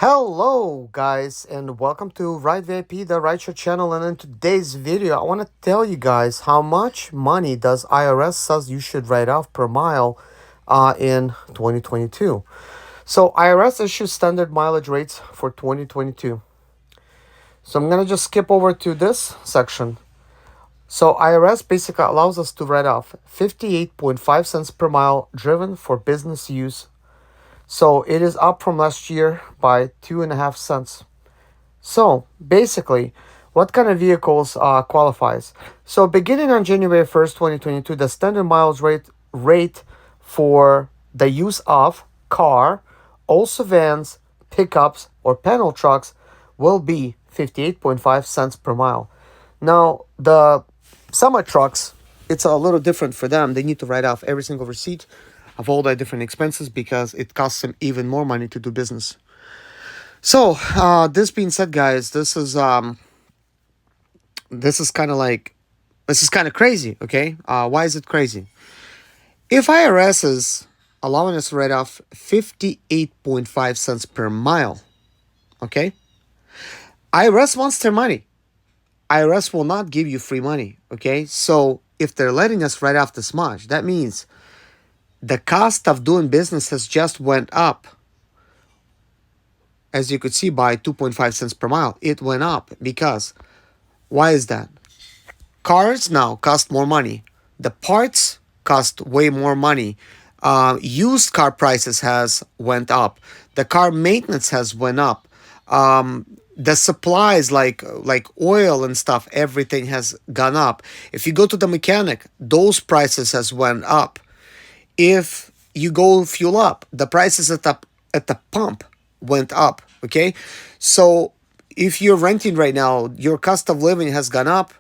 Hello guys and welcome to Ride VIP, the rideshare channel. And in today's video I want to tell you guys how much money does IRS says you should write off per mile in 2022. So IRS issues standard mileage rates for 2022. So I'm gonna just skip over to this section. So IRS basically allows us to write off 58.5 cents per mile driven for business use. So it is up from last year by 2.5 cents. So basically, what kind of vehicles qualifies? So beginning on January 1st, 2022, the standard miles rate for the use of car, also vans, pickups, or panel trucks will be 58.5 cents per mile. Now, the semi trucks, it's a little different for them. They need to write off every single receipt of all the different expenses because it costs them even more money to do business. So, this being said, guys, this is kind of like this is kind of crazy. Okay, why is it crazy? If IRS is allowing us to write off 58.5 cents per mile, okay, IRS wants their money. IRS will not give you free money. Okay, so if they're letting us write off this much, that means the cost of doing business has just went up, as you could see, by 2.5 cents per mile. It went up because why is that? Cars now cost more money. The parts cost way more money. Used car prices has went up. The car maintenance has went up. The supplies like oil and stuff, everything has gone up. If you go to the mechanic, those prices has went up. If you go fuel up, the prices at the pump went up. Okay, so if you're renting right now, your cost of living has gone up.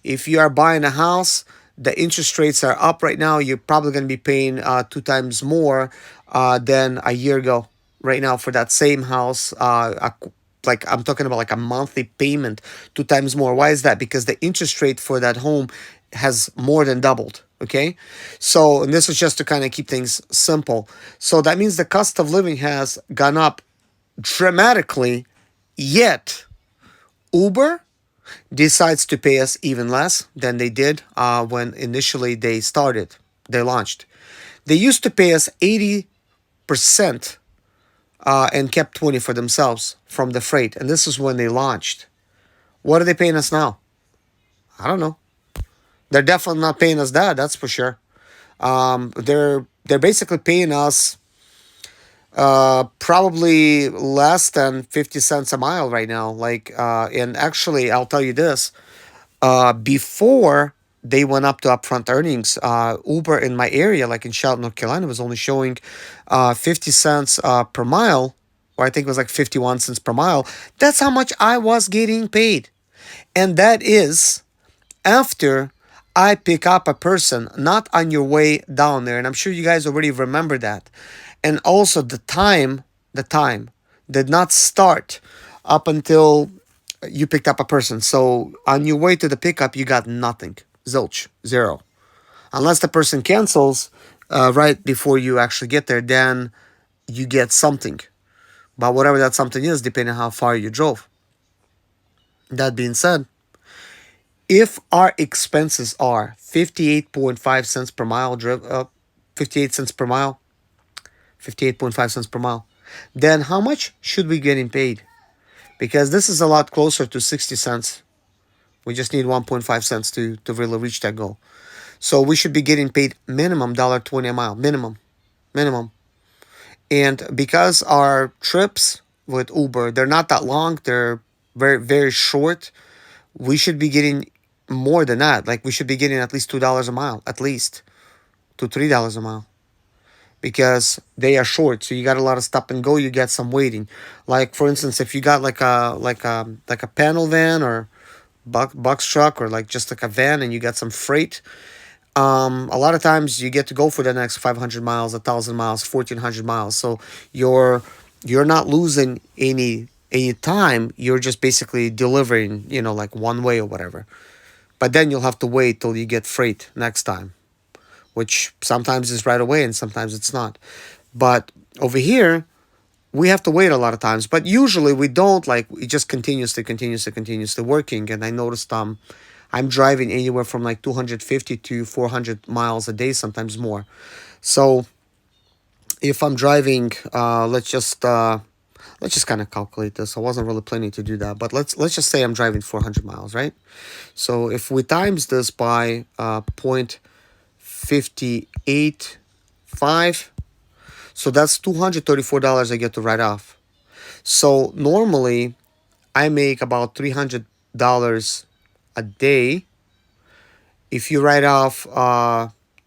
If you are buying a house, the interest rates are up right now. You're probably going to be paying 2 times more than a year ago right now for that same house. Like I'm talking about like a monthly payment, 2 times more. Why is that? Because the interest rate for that home has more than doubled. Okay, so and this is just to kind of keep things simple. So that means the cost of living has gone up dramatically, yet Uber decides to pay us even less than they did when initially they launched. They used to pay us 80% and kept 20 for themselves from the freight. And this is when they launched. What are they paying us now? I don't know. They're definitely not paying us that, that's for sure. They're basically paying us probably less than 50 cents a mile right now. And actually, I'll tell you this. Before they went up to upfront earnings, Uber in my area, like in Charlotte, North Carolina, was only showing 50 cents per mile, or I think it was like 51 cents per mile. That's how much I was getting paid. And that is after I pick up a person, not on your way down there. And I'm sure you guys already remember that. And also the time did not start up until you picked up a person. So on your way to the pickup, you got nothing. Zilch. Zero. Unless the person cancels right before you actually get there, then you get something. But whatever that something is, depending on how far you drove. That being said, if our expenses are 58.5 cents per mile, 58 cents per mile, 58.5 cents per mile, then how much should we getting paid? Because this is a lot closer to 60 cents. We just need 1.5 cents to really reach that goal. So we should be getting paid minimum $1.20 a mile. Minimum. And because our trips with Uber, they're not that long, they're very, very short, we should be getting more than that. Like we should be getting at least $2 a mile, at least to $3 a mile. Because they are short, so you got a lot of stop and go. You get some waiting, like for instance, if you got like a panel van or box truck or like just like a van, and you got some freight. A lot of times you get to go for the next 500 miles, 1,000 miles, 1,400 miles. So you're not losing any time. You're just basically delivering, like one way or whatever. But then you'll have to wait till you get freight next time, which sometimes is right away and sometimes it's not. But over here, we have to wait a lot of times, but usually we don't. Like it just continuously working. And I noticed I'm driving anywhere from like 250 to 400 miles a day, sometimes more. So if I'm driving, let's just kind of calculate this. I wasn't really planning to do that, but let's just say I'm driving 400 miles, right? So if we times this by 0.585, so that's $234 I get to write off. So normally I make about $300 a day. If you write off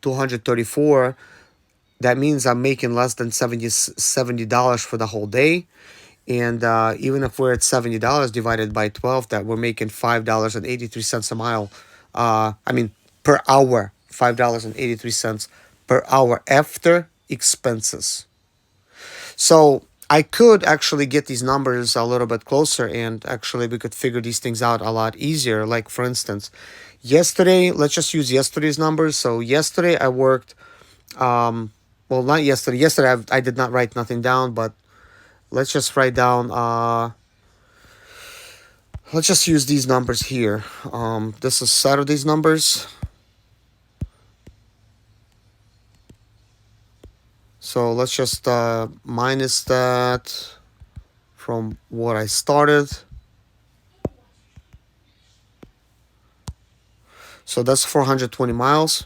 234, that means I'm making less than $70 for the whole day. And even if we're at $70 divided by 12, that we're making $5.83 a mile. I mean, per hour, $5.83 per hour after expenses. So I could actually get these numbers a little bit closer, and actually we could figure these things out a lot easier. Like for instance, yesterday, let's just use yesterday's numbers. So yesterday I worked, well, not yesterday. Yesterday I did not write nothing down, but let's just write down. Let's just use these numbers here. This is Saturday's numbers. So let's just minus that from what I started. So that's 420 miles.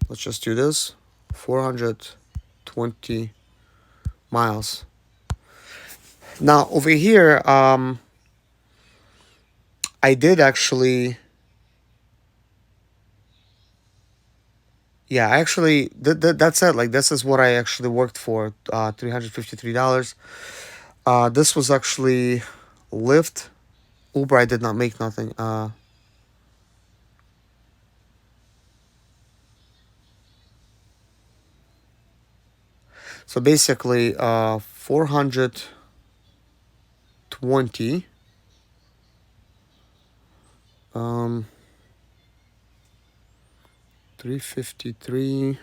Let's just do this. 420 miles. Now over here, I did actually, yeah, actually, that's it. Like this is what I actually worked for, $353. This was actually Lyft. Uber, I did not make nothing. So basically, 420, um, 353.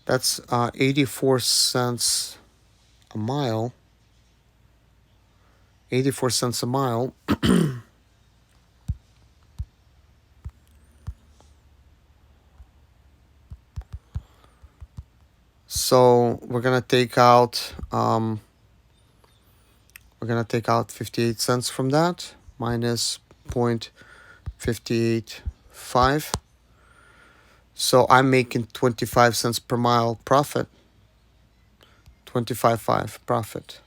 That's 84 cents a mile. 84 cents a mile. So we're gonna take out 58 cents from that, minus 0.585. So I'm making 25 cents per mile profit. 25.5 profit.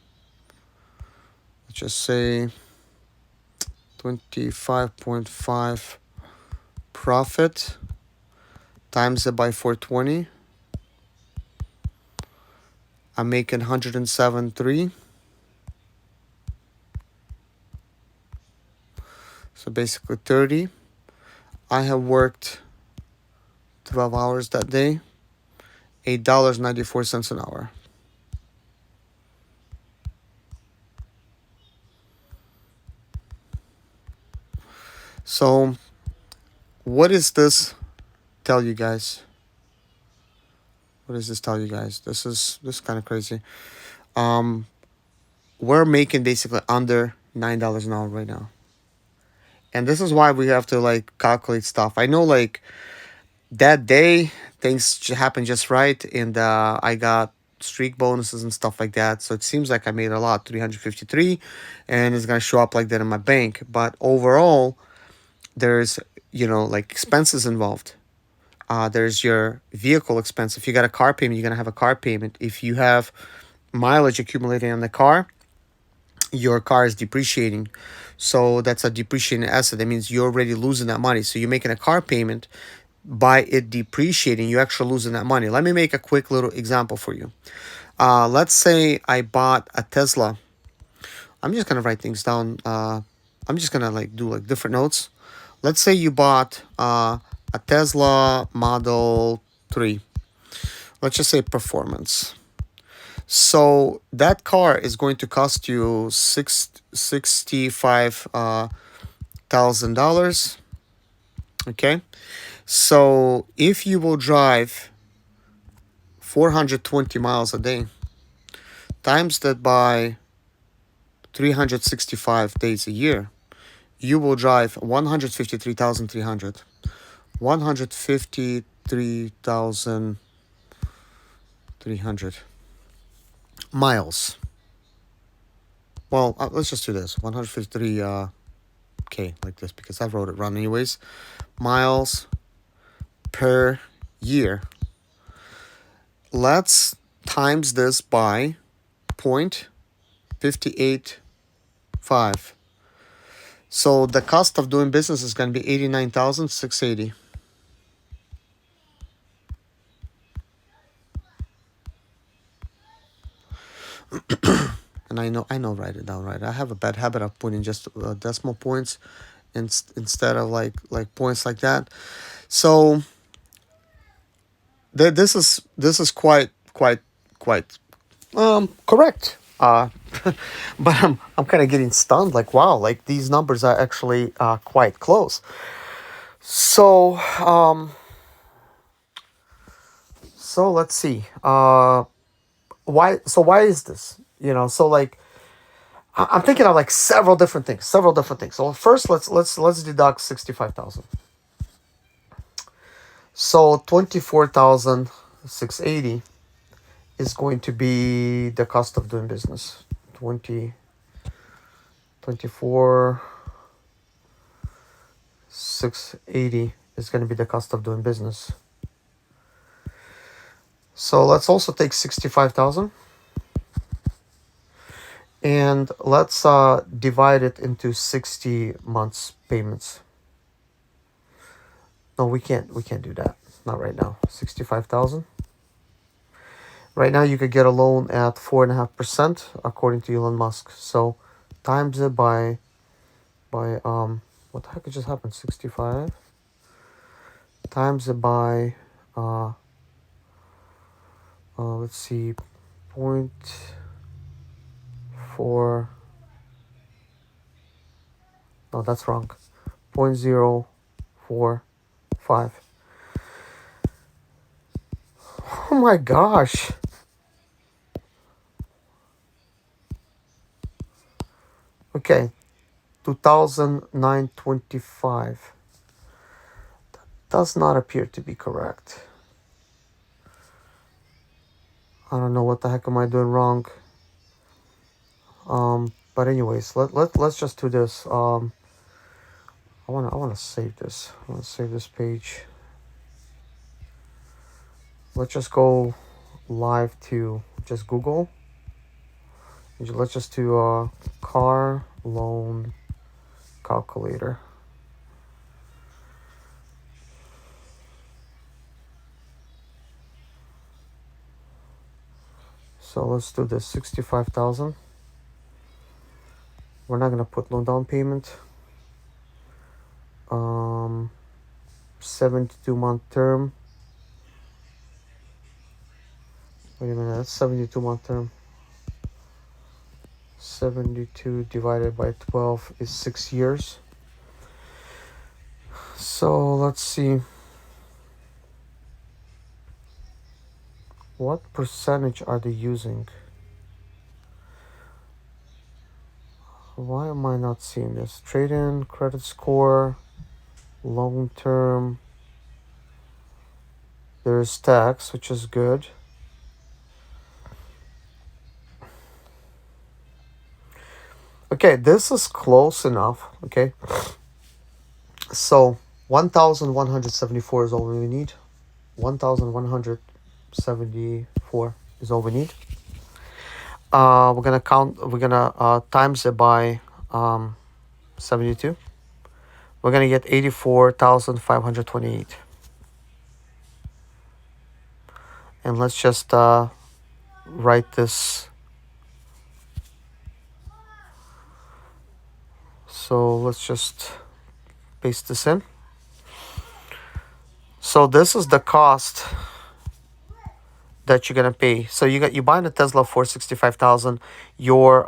Let's just say 25.5 profit times it by 420. I'm making 107.3. So basically 30. I have worked 12 hours that day. $8.94 an hour. So what does this tell you guys? What does this tell you guys? This is kind of crazy. Um, we're making basically under $9 an hour right now. And this is why we have to like calculate stuff. I know like that day things happened just right, and I got streak bonuses and stuff like that. So it seems like I made a lot, 353, and it's gonna show up like that in my bank. But overall, there's like expenses involved. There's your vehicle expense. If you got a car payment, you're gonna have a car payment. If you have mileage accumulating on the car, your car is depreciating. So that's a depreciating asset. That means you're already losing that money. So you're making a car payment. By it depreciating, you actually losing that money. Let me make a quick little example for you. Let's say I bought a Tesla. I'm just gonna write things down. I'm just gonna like do like different notes. Let's say you bought a Tesla Model 3. Let's just say performance. So that car is going to cost you 65 $100,000. Okay. So if you will drive 420 miles a day, times that by 365 days a year, you will drive 153,300. 153,300 miles. Well, let's just do this. 153 K like this because I wrote it wrong anyways. Miles per year. Let's times this by 0.585. So the cost of doing business is going to be 89,680. And I know, write it down right. I have a bad habit of putting just decimal points instead of like points like that. So this is quite correct. But I'm kind of getting stunned. Like wow, like these numbers are actually quite close. So so let's see. Why? So why is this? So like I'm thinking of like several different things. Several different things. So first, let's deduct 65,000. So 24,680 is going to be the cost of doing business. 24,680 is going to be the cost of doing business. So let's also take 65,000 and let's divide it into 60 months payments. No, we can't do that. Not right now. 65,000. Right now you could get a loan at 4.5% according to Elon Musk. So times it by what the heck just happened? 65 times it by let's see, point four. No, that's wrong. 0.045. Oh my gosh. Okay, 2009-25. That does not appear to be correct. I don't know what the heck am I doing wrong. But anyways, let's just do this. I wanna save this. I wanna save this page. Let's just go live to just Google. Let's just do car loan calculator. So let's do this 65,000. We're not gonna put no down payment. 72-month term. Wait a minute, that's 72-month term. 72 divided by 12 is 6 years. So let's see. What percentage are they using? Why am I not seeing this? Trade-in, credit score, long term. There's tax, which is good. Okay, this is close enough. Okay. So 1,174 is all we need. 1,174 is all we need. We're gonna times it by 72. We're gonna get 84,528. And let's just write this. So let's just paste this in. So this is the cost that you're gonna pay. So you buying a Tesla for 65,000. Your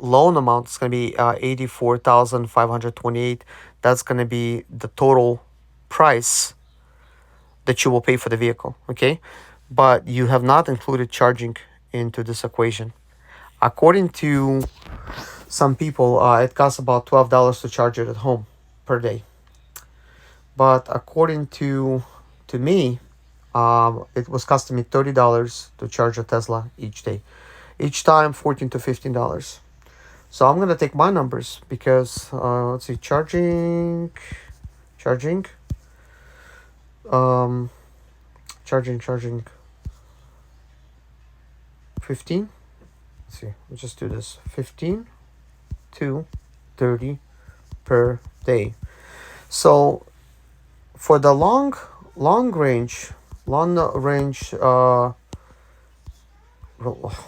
loan amount is going to be 84,528. That's going to be the total price that you will pay for the vehicle. Okay, but you have not included charging into this equation. According to some people, it costs about $12 to charge it at home per day. But according to me, it was costing me $30 to charge a Tesla each day. Each time, $14 to $15. So I'm gonna take my numbers because let's see, charging, um, charging, 15. Let's see, let's just do this. 15 to 30 per day. So for the long range, oh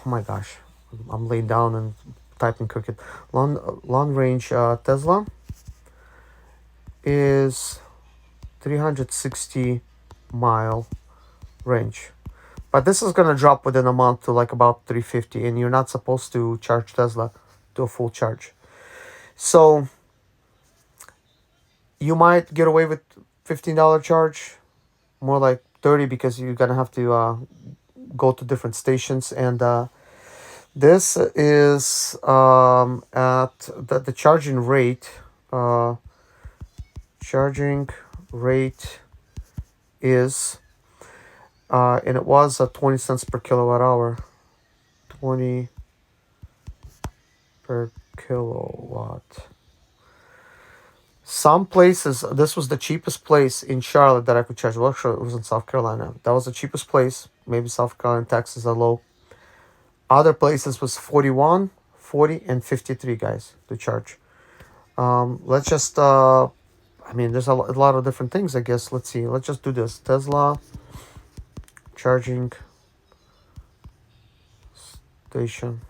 my gosh, I'm laying down and typing cricket. Long range Tesla is 360 mile range. But this is gonna drop within a month to like about 350, and you're not supposed to charge Tesla to a full charge. So you might get away with $15 charge, more like 30 because you're gonna have to go to different stations. And this is at the charging rate. Charging rate is and it was 20 cents per kilowatt hour. 20 per kilowatt. Some places, this was the cheapest place in Charlotte that I could charge. Well, actually, it was in South Carolina. That was the cheapest place. Maybe South Carolina and Texas are low. Other places was 41, 40, and 53, guys, to charge. Let's just, there's a lot of different things, I guess. Let's see. Let's just do this. Tesla charging station.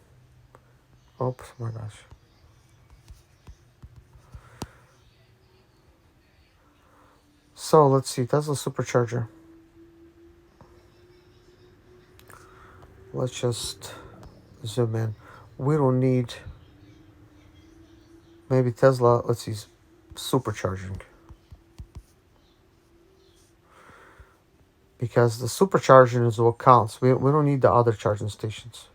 Oops, my gosh. So let's see, Tesla supercharger. Let's just zoom in. We don't need maybe Tesla. Let's see, supercharging. Because the supercharging is what counts. We don't need the other charging stations.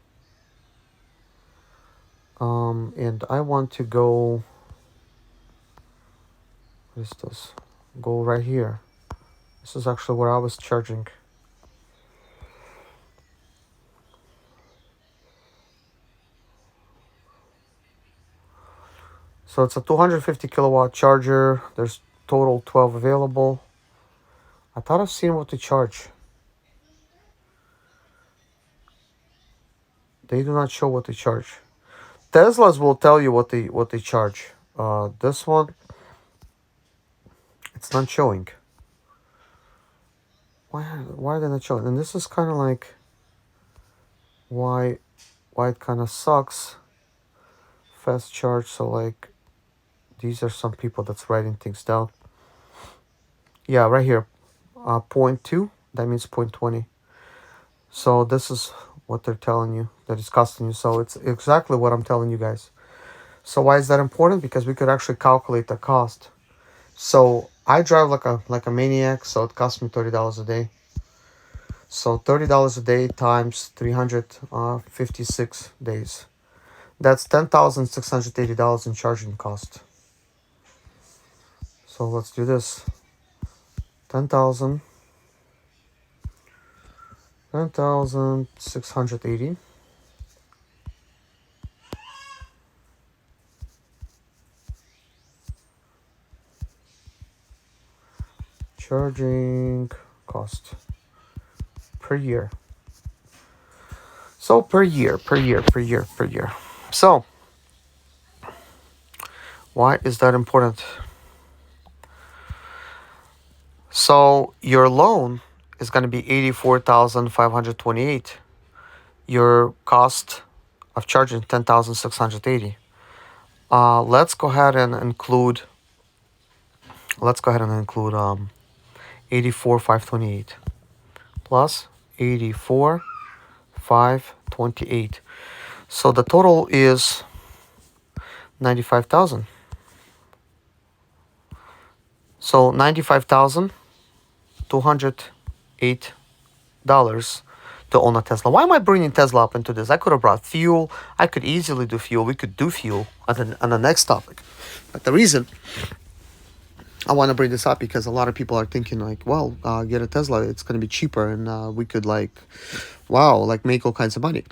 And I want to go. What is this? Go right here. This is actually where I was charging. So it's a 250 kilowatt charger. There's total 12 available. I thought I've seen what they charge. They do not show what they charge. Teslas will tell you what they charge. This one, it's not showing. Why are they not showing? And this is kind of like why it kind of sucks. Fast charge. So like these are some people that's writing things down. Yeah, right here, 0.2. That means 0.20. So this is what they're telling you that it's costing you. So it's exactly what I'm telling you guys. So why is that important? Because we could actually calculate the cost. So I drive like a maniac, so it costs me $30 a day. So $30 a day times 356 days. That's $10,680 in charging cost. So let's do this. 10,680. Charging cost per year. So per year. So why is that important? So your loan is going to be 84,528. Your cost of charging 10,680. Let's go ahead and include 84,528 plus 84,528. So the total is 95,000. So 95,208 to own a Tesla. Why am I bringing Tesla up into this? I could have brought fuel. I could easily do fuel. We could do fuel on the next topic. But the reason I want to bring this up because a lot of people are thinking like, well, get a Tesla. It's going to be cheaper, and we could wow, make all kinds of money.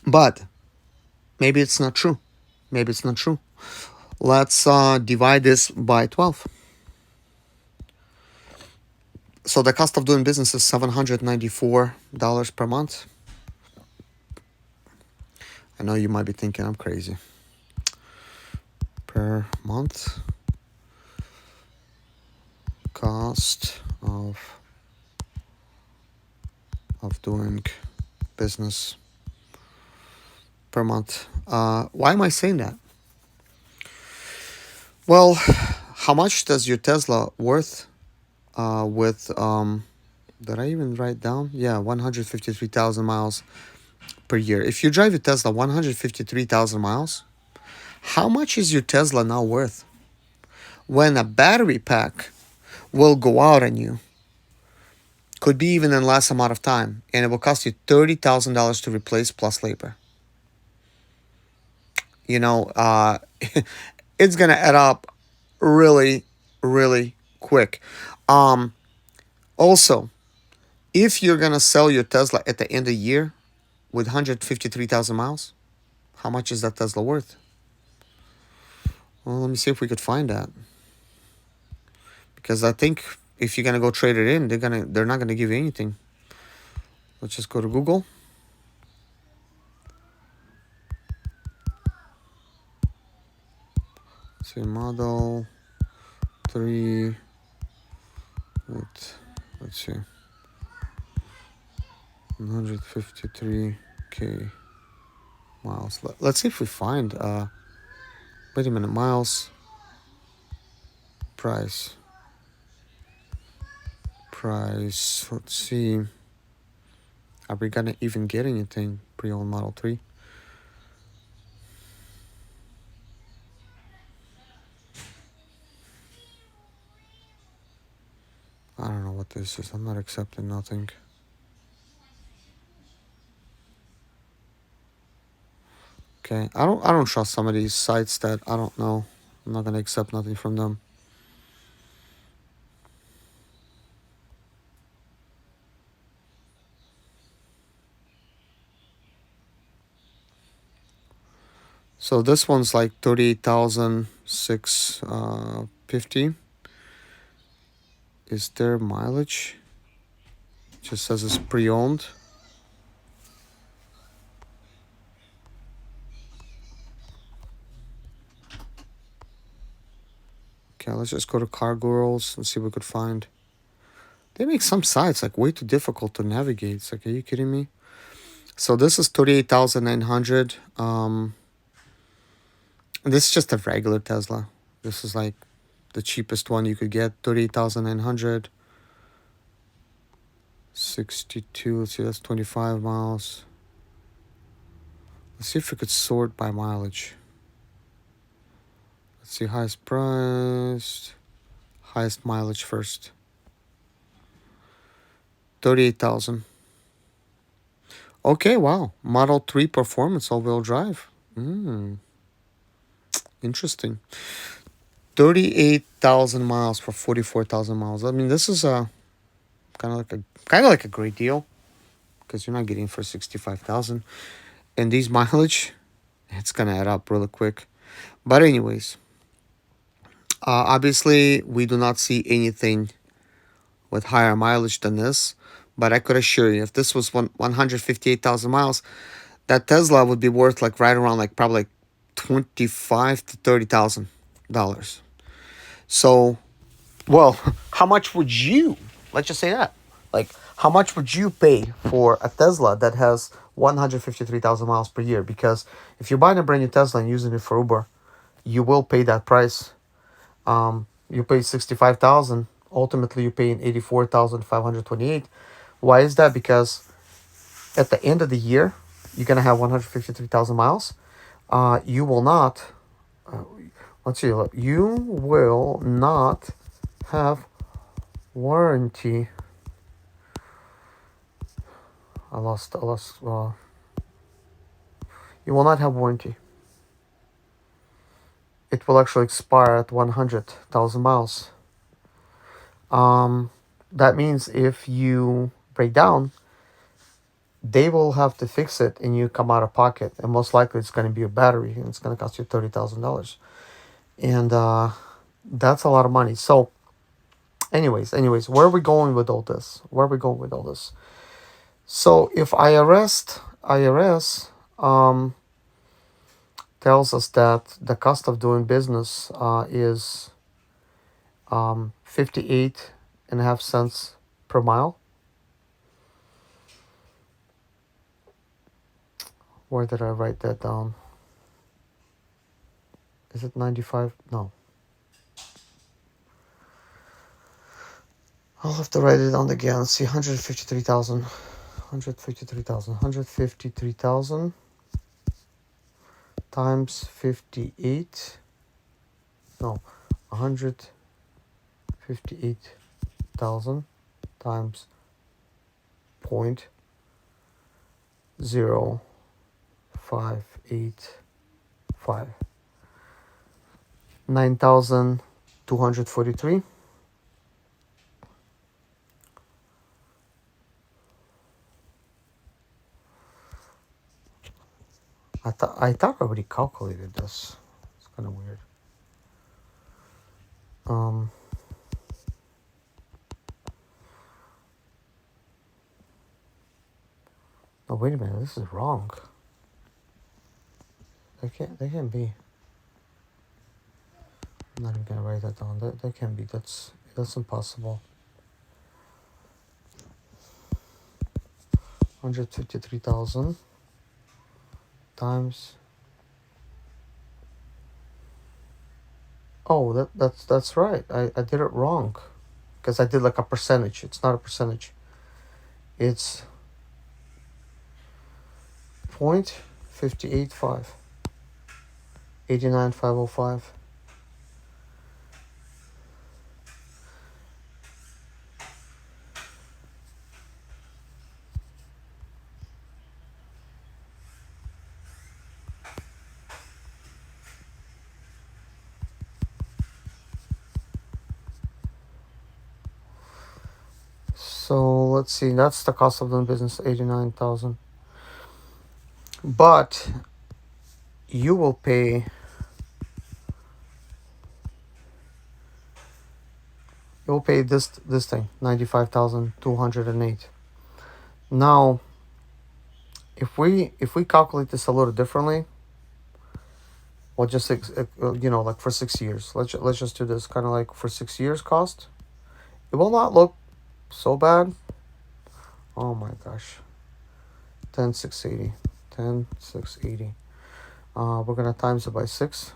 But maybe it's not true. Maybe it's not true. Let's divide this by 12. So the cost of doing business is $794 per month. I know you might be thinking I'm crazy. Per month, cost of doing business per month. Why am I saying that? Well, how much does your Tesla worth with did I even write down? Yeah, 153,000 miles per year. If you drive your Tesla 153,000 miles, how much is your Tesla now worth? When a battery pack will go out on you, could be even in less amount of time, and it will cost you $30,000 to replace plus labor. You know, it's gonna add up really, really quick. Um, Also, if you're gonna sell your Tesla at the end of the year with 153,000 miles, how much is that Tesla worth? Well, let me see if we could find that. Because I think if you're gonna go trade it in, they're not gonna give you anything. Let's just go to Google. Let's see, Model 3. Let's see. 153K miles. Let's see if we find wait a minute, miles price. Let's see. Are we gonna even get anything pre-owned Model 3? I don't know what this is. I'm not accepting nothing. Okay, I don't trust some of these sites that I don't know. I'm not gonna accept nothing from them. So this one's like 38,650 is their mileage. It just says it's pre-owned. Okay, let's just go to Car Gurus and see what we could find. They make some sites like way too difficult to navigate. It's like, are you kidding me? So this is 38,900. This is just a regular Tesla. This is like the cheapest one you could get, 38,900. 62, let's see, that's 25 miles. Let's see if we could sort by mileage. Let's see, highest priced, highest mileage first. 38,000. Okay, wow. Model 3 performance all-wheel drive. Interesting. 38,000 miles for 44,000 miles. I mean, this is kind of like a great deal because you're not getting for 65,000. And these mileage, it's gonna add up really quick. But anyways, obviously we do not see anything with higher mileage than this. But I could assure you, if this was 158,000 miles, that Tesla would be worth like right around like probably like $25,000 to $30,000. So, well, how much would you? Let's just say that. Like, how much would you pay for a Tesla that has 153,000 miles per year? Because if you're buying a brand new Tesla and using it for Uber, you will pay that price. You pay 65,000. Ultimately, you pay 84,528. Why is that? Because at the end of the year, you're gonna have 153,000 miles. you will not, uh, let's see, you will not have warranty. I lost, you will not have warranty. It will actually expire at 100,000 miles. Um, that means if you break down, they will have to fix it and you come out of pocket. And most likely it's going to be a battery and it's going to cost you $30,000. And that's a lot of money. So, anyways, where are we going with all this? Where are we going with all this? So, if IRS tells us that the cost of doing business is 58.5 cents per mile. Where did I write that down? Is it 95? No. I'll have to write it down again. See, 153,000. 153,000 times 58. No, 158,000 times point 0.585. 9,243. I thought I already calculated this. It's kind of weird. Um. Oh, wait a minute. This is wrong. They can't be. I'm not even gonna write that down. That can't be. That's impossible. 153,000 times. Oh, that's right. I did it wrong, because I did like a percentage. It's not a percentage. It's 0.585. 89,505. So let's see. That's the cost of doing business, 89,000. But you will pay. You'll pay this thing, 95,208. Now, if we calculate this a little differently, well, just like for 6 years. Let's just do this kind of like for 6 years cost. It will not look so bad. Oh my gosh. 10,680. 10,680. We're gonna times it by 6.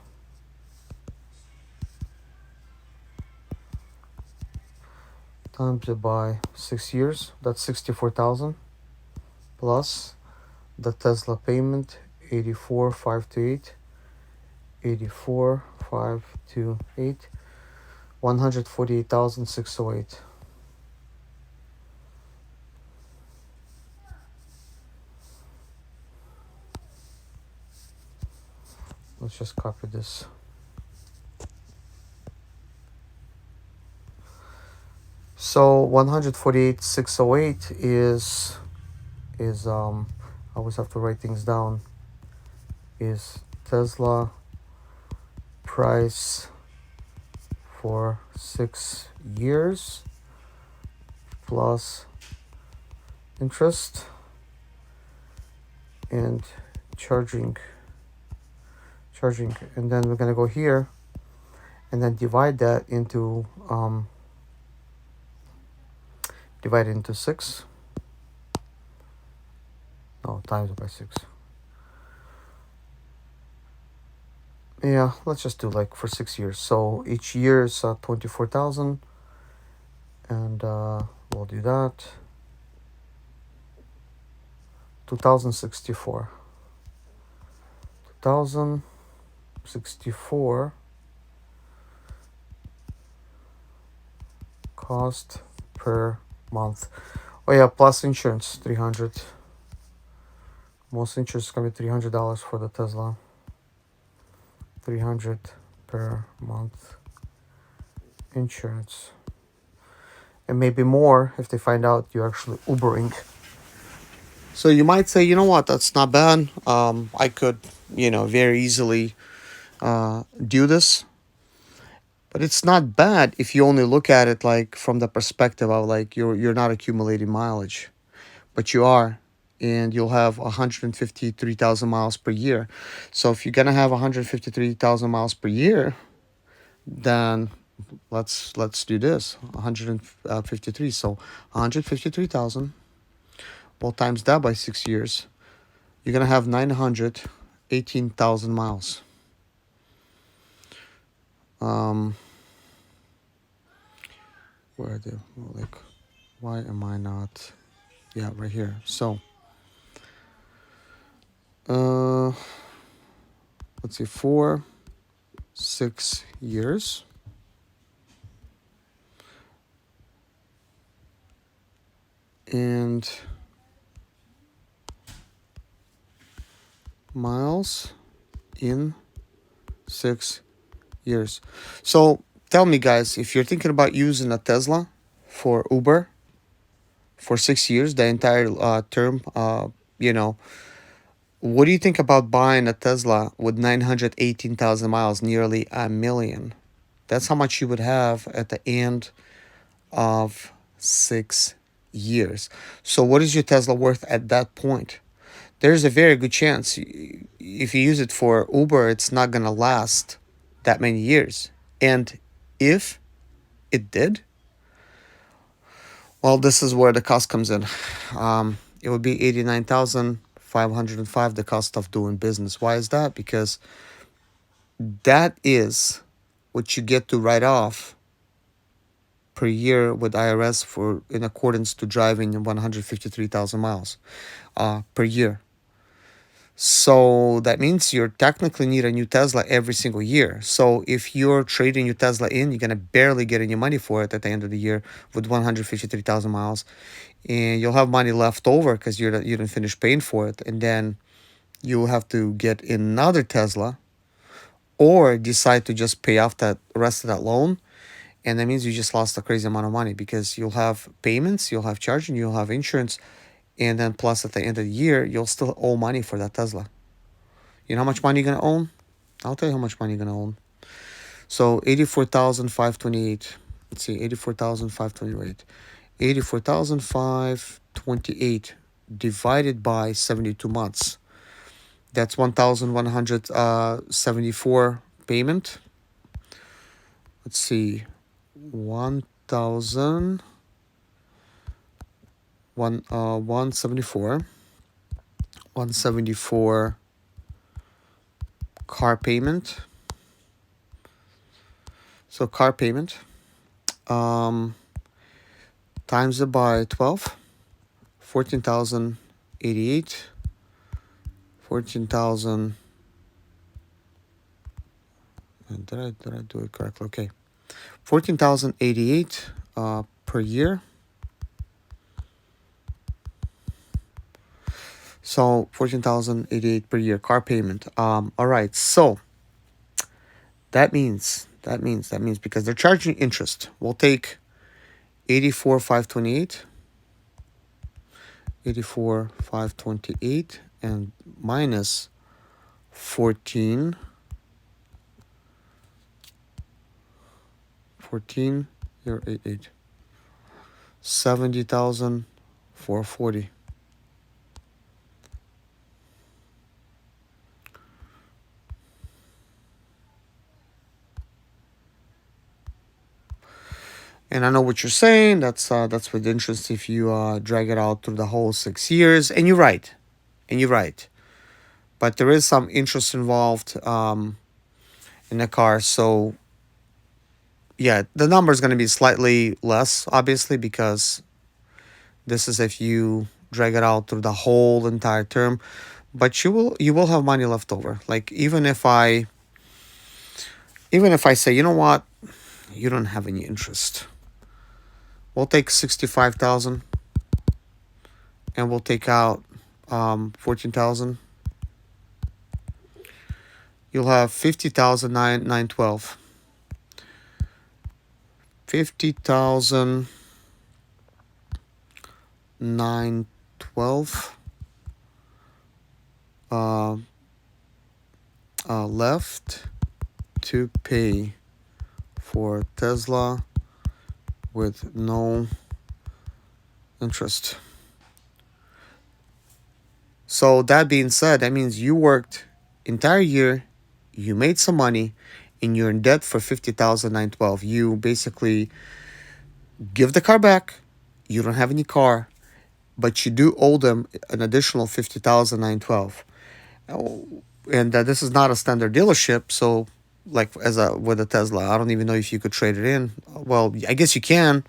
Times it by 6 years. That's 64,000 plus the Tesla payment, 84,528. 84,528. 148,608. Let's just copy this. So 148,608 is I always have to write things down. Is Tesla price for 6 years plus interest and charging, and then we're gonna go here and then divide that into divide it into 6. No, times it by 6. Yeah, let's just do like for 6 years. So each year is 24,000, and we'll do that. 2,064. 1,064 cost per month. Oh yeah, plus insurance 300. Most insurance is gonna be $300 for the Tesla. 300 per month insurance. And maybe more if they find out you're actually Ubering. So you might say, you know what, that's not bad. I could, very easily do this. But it's not bad if you only look at it like from the perspective of like you're not accumulating mileage, but you are, and you'll have 153,000 miles per year. So if you're gonna have 153,000 miles per year, then let's do this 153. So 153,000. Well, times that by 6 years, you're gonna have 918,000 miles. Um, where the like, why am I not? Yeah, right here. So, uh, let's see, 6 years, and miles in 6 years. So tell me, guys, if you're thinking about using a Tesla for Uber for 6 years, the entire term, you know, what do you think about buying a Tesla with 918,000 miles, nearly a million? That's how much you would have at the end of 6 years. So, what is your Tesla worth at that point? There's a very good chance if you use it for Uber, it's not going to last that many years. And if it did, well, this is where the cost comes in. It would be 89,505, the cost of doing business. Why is that? Because that is what you get to write off per year with IRS for in accordance to driving 153,000 miles per year. So that means you technically need a new Tesla every single year. So if you're trading your Tesla in, you're gonna barely get any money for it at the end of the year with 153,000 miles, and you'll have money left over because you didn't finish paying for it, and then you'll have to get another Tesla or decide to just pay off that rest of that loan. And that means you just lost a crazy amount of money because you'll have payments, you'll have charging, you'll have insurance, and then plus at the end of the year, you'll still owe money for that Tesla. You know how much money you're gonna own? I'll tell you how much money you're gonna own. So 84,528. Let's see, 84,528. 84,528 divided by 72 months. That's 1,174 payment. Let's see, 1,000 174 174 car payment. So car payment times it by 12, 14,088, 14,000. Did I do it correctly? Okay, 14,088 per year. So 14,088 per year car payment. All right. So that means because they're charging interest, we'll take 84,528, 84,528, and minus 14, 88, 70,440. And I know what you're saying. That's with interest if you drag it out through the whole 6 years. And you're right. But there is some interest involved in the car. So yeah, the number is going to be slightly less, obviously, because this is if you drag it out through the whole entire term. but you will have money left over. Like even if I say, you know what, you don't have any interest, we'll take 65,000 and we'll take out 14,000. You'll have 50,000 912. 50,000 912 uh, left to pay for Tesla with no interest. So that being said, that means you worked entire year, you made some money, and you're in debt for 50,000 912. You basically give the car back. You don't have any car, but you do owe them an additional 50,000 912. And this is not a standard dealership, so like as a with a Tesla, I don't even know if you could trade it in. Well, I guess you can,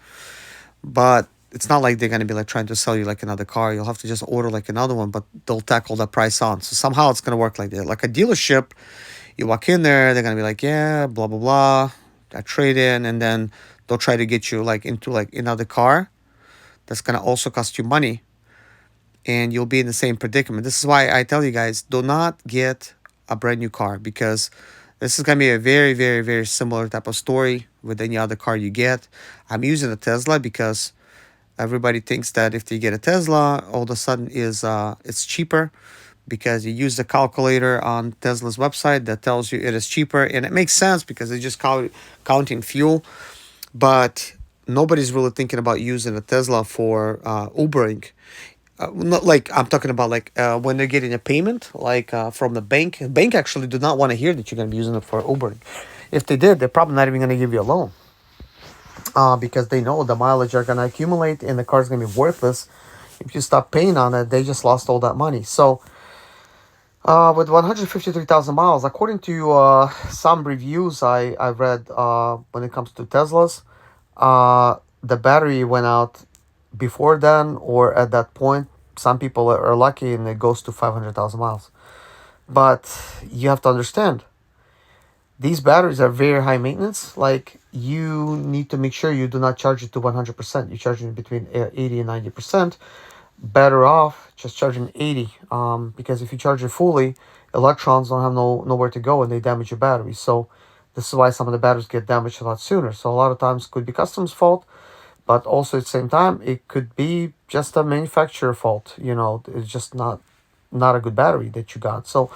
but it's not like they're gonna be like trying to sell you like another car. You'll have to just order like another one, but they'll tackle the price on. So somehow it's gonna work like that. Like a dealership, you walk in there, they're gonna be like, yeah, blah blah blah, I trade in, and then they'll try to get you like into like another car that's gonna also cost you money, and you'll be in the same predicament. This is why I tell you guys, do not get a brand new car, because this is gonna be a very, very, very similar type of story with any other car you get. I'm using a Tesla because everybody thinks that if they get a Tesla, all of a sudden is it's cheaper, because you use the calculator on Tesla's website that tells you it is cheaper, and it makes sense because they just counting fuel. But nobody's really thinking about using a Tesla for Ubering. Not like I'm talking about like when they're getting a payment like from the bank. The bank actually do not want to hear that you're going to be using it for Ubering. If they did, they're probably not even going to give you a loan, because they know the mileage are going to accumulate and the car's going to be worthless. If you stop paying on it, they just lost all that money. So with 153,000 miles, according to some reviews I read, when it comes to Teslas, the battery went out before then or at that point. Some people are lucky and it goes to 500,000 miles. But you have to understand, these batteries are very high maintenance. Like, you need to make sure you do not charge it to 100%. You charge it between 80 and 90%. Better off just charging 80, because if you charge it fully, electrons don't have nowhere to go and they damage your battery. So this is why some of the batteries get damaged a lot sooner. So a lot of times it could be customer's fault, but also at the same time it could be just a manufacturer fault. It's just not a good battery that you got. So,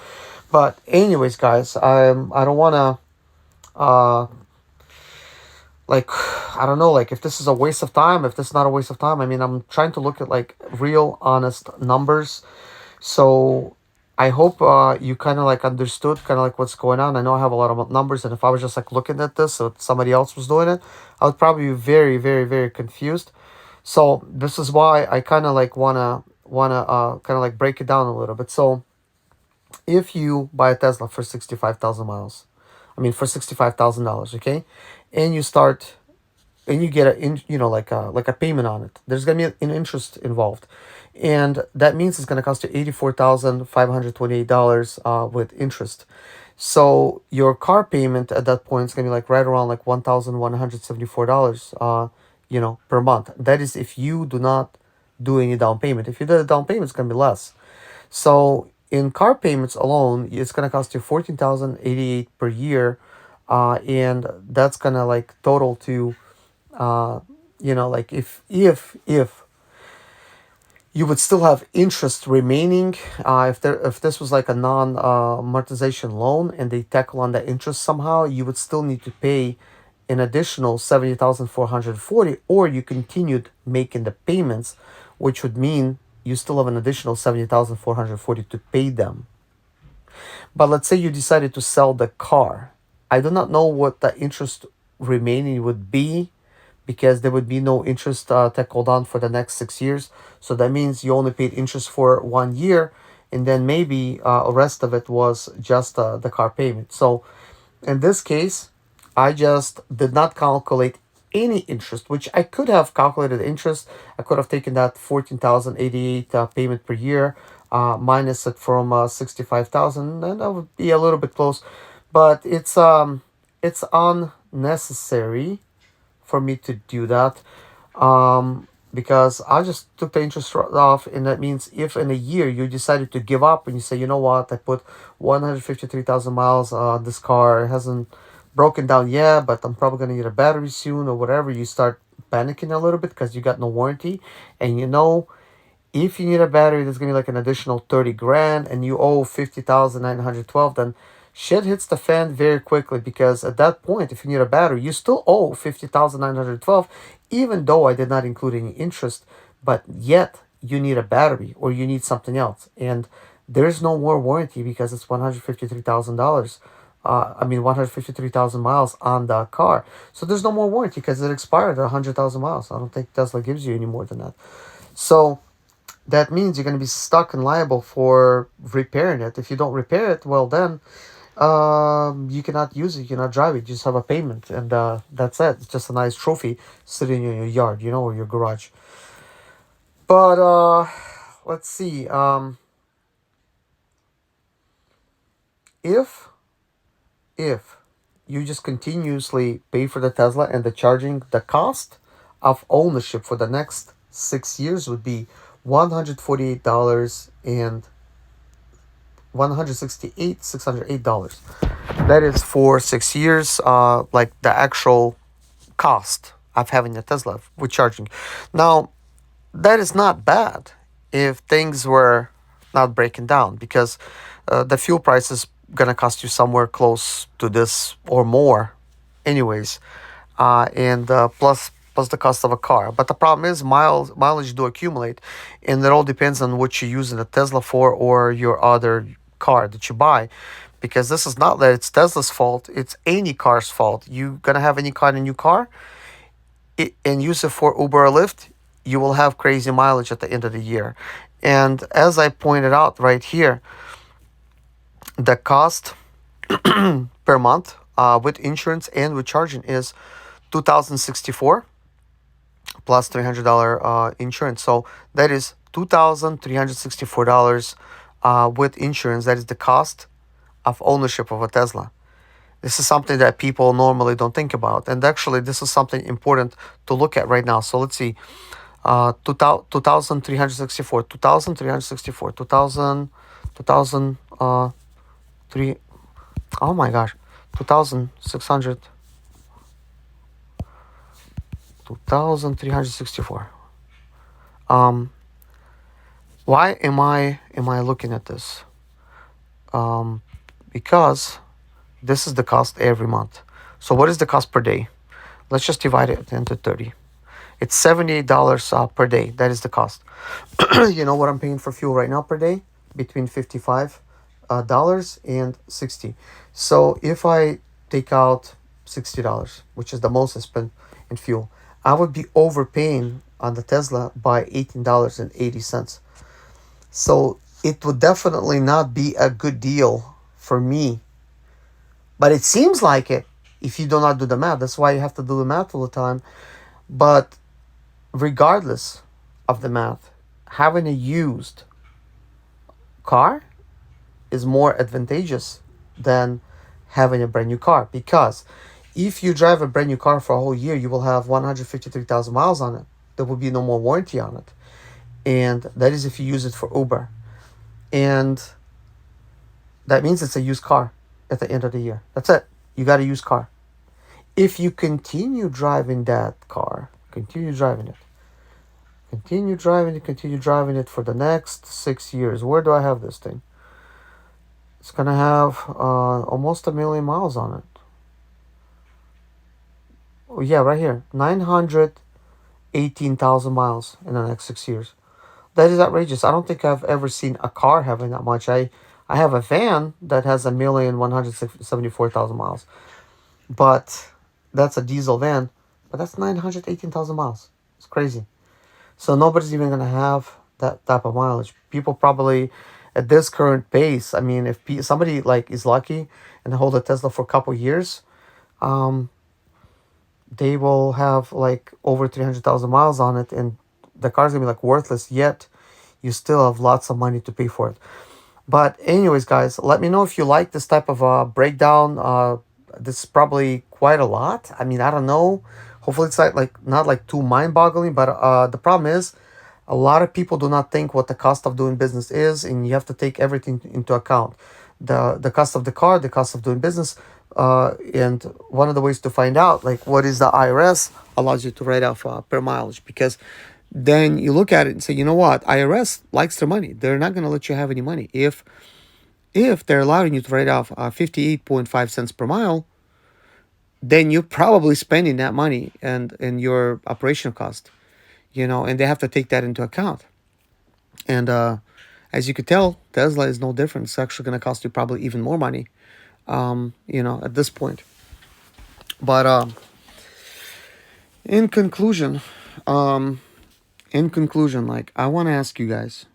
but anyways, guys, I don't want to like, I don't know, like, if this is a waste of time, if this is not a waste of time. I mean, I'm trying to look at like real honest numbers. So I hope you kind of like understood kind of like what's going on. I know I have a lot of numbers, and if I was just like looking at this, so somebody else was doing it, I would probably be very, very, very confused. So this is why I kind of like wanna kind of like break it down a little bit. So if you buy a Tesla for 65,000 miles, I mean for $65,000, okay, and you start and you get like a payment on it, there's gonna be an interest involved, and that means it's gonna cost you $84,528 with interest. So your car payment at that point is gonna be like right around like $1,174 per month. That is if you do not do any down payment. If you do a down payment, it's gonna be less. So in car payments alone, it's gonna cost you 14,088 per year, and that's gonna like total to like if you would still have interest remaining, if this was like a non amortization loan and they tackle on the interest somehow, you would still need to pay an additional 70,440, or you continued making the payments, which would mean you still have an additional 70,440 to pay them. But let's say you decided to sell the car. I do not know what the interest remaining would be, because there would be no interest tackled on for the next 6 years. So that means you only paid interest for 1 year, and then maybe the rest of it was just the car payment. So in this case, I just did not calculate any interest, which I could have calculated the interest. I could have taken that 14,088 payment per year, minus it from 65,000, and that would be a little bit close. But it's unnecessary for me to do that, because I just took the interest off, and that means if in a year you decided to give up and you say, you know what, I put 153,000 miles on this car, it hasn't broken down yet, but I'm probably gonna need a battery soon or whatever, you start panicking a little bit because you got no warranty, and if you need a battery that's gonna be like an additional 30 grand and you owe 50,912, then shit hits the fan very quickly, because at that point, if you need a battery, you still owe 50,912, even though I did not include any interest, but yet you need a battery or you need something else. And there's no more warranty because it's $153,000. I mean, 153,000 miles on the car. So there's no more warranty because it expired at 100,000 miles. I don't think Tesla gives you any more than that. So that means you're going to be stuck and liable for repairing it. If you don't repair it, well, then you cannot use it, you cannot drive it. You just have a payment, and that's it. It's just a nice trophy sitting in your yard, or your garage. But let's see. If if you just continuously pay for the Tesla and the charging, the cost of ownership for the next 6 years would be $148 and 168 $608. That is for 6 years, like the actual cost of having a Tesla with charging. Now, that is not bad if things were not breaking down, because the fuel price is gonna cost you somewhere close to this or more, anyways, and plus the cost of a car. But the problem is mileage do accumulate, and it all depends on what you're using a Tesla for or your other car that you buy, because this is not that it's Tesla's fault; it's any car's fault. You gonna have any kind of new car, and use it for Uber or Lyft, you will have crazy mileage at the end of the year. And as I pointed out right here, the cost per month with insurance and with charging is 2,064 plus $300 insurance. So that is $2,364 with insurance. That is the cost of ownership of a Tesla. This is something that people normally don't think about. And actually, this is something important to look at right now. So let's see. 2,364, 2,364, 2,000, 2,000, 3, oh my gosh, 2,600, 2,364. Um, why am I looking at this? Because this is the cost every month. So what is the cost per day? Let's just divide it into 30. It's $78 per day. That is the cost. You know what I'm paying for fuel right now per day? Between 55 dollars and 60. So if I take out $60, which is the most I spend in fuel, I would be overpaying on the Tesla by $18.80. So it would definitely not be a good deal for me. But it seems like it if you do not do the math. That's why you have to do the math all the time. But regardless of the math, having a used car is more advantageous than having a brand new car, because if you drive a brand new car for a whole year, you will have 153,000 miles on it. There will be no more warranty on it. And that is if you use it for Uber. And that means it's a used car at the end of the year. That's it. You got a used car. If you continue driving that car, continue driving it for the next 6 years. Where do I have this thing? It's gonna have almost a million miles on it. Oh yeah, right here, 918,000 miles in the next 6 years. That is outrageous. I don't think I've ever seen a car having that much. I have a van that has 1,174,000 miles, but that's a diesel van. But that's 918,000 miles. It's crazy. So nobody's even gonna have that type of mileage. People probably, at this current pace, I mean, if somebody like is lucky and hold a Tesla for a couple years, um, they will have like over 300,000 miles on it, and the car's gonna be like worthless, yet you still have lots of money to pay for it. But anyways, guys, let me know if you like this type of breakdown. This is probably quite a lot. I mean, I don't know. Hopefully, it's like not like too mind-boggling. But the problem is, a lot of people do not think what the cost of doing business is, and you have to take everything into account. The cost of the car, the cost of doing business, and one of the ways to find out like what is the IRS allows you to write off per mileage, because then you look at it and say, you know what, IRS likes their money. They're not going to let you have any money if they're allowing you to write off 58.5 cents per mile. Then you're probably spending that money and in your operational cost, and they have to take that into account. And as you could tell, Tesla is no different. It's actually going to cost you probably even more money, at this point. But in conclusion, um, like I want to ask you guys,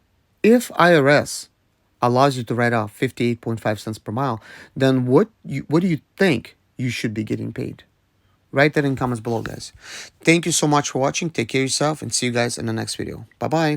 if IRS allows you to write off 58.5 cents per mile, then what do you think you should be getting paid? Write that in comments below, guys. Thank you so much for watching. Take care of yourself and see you guys in the next video. Bye bye.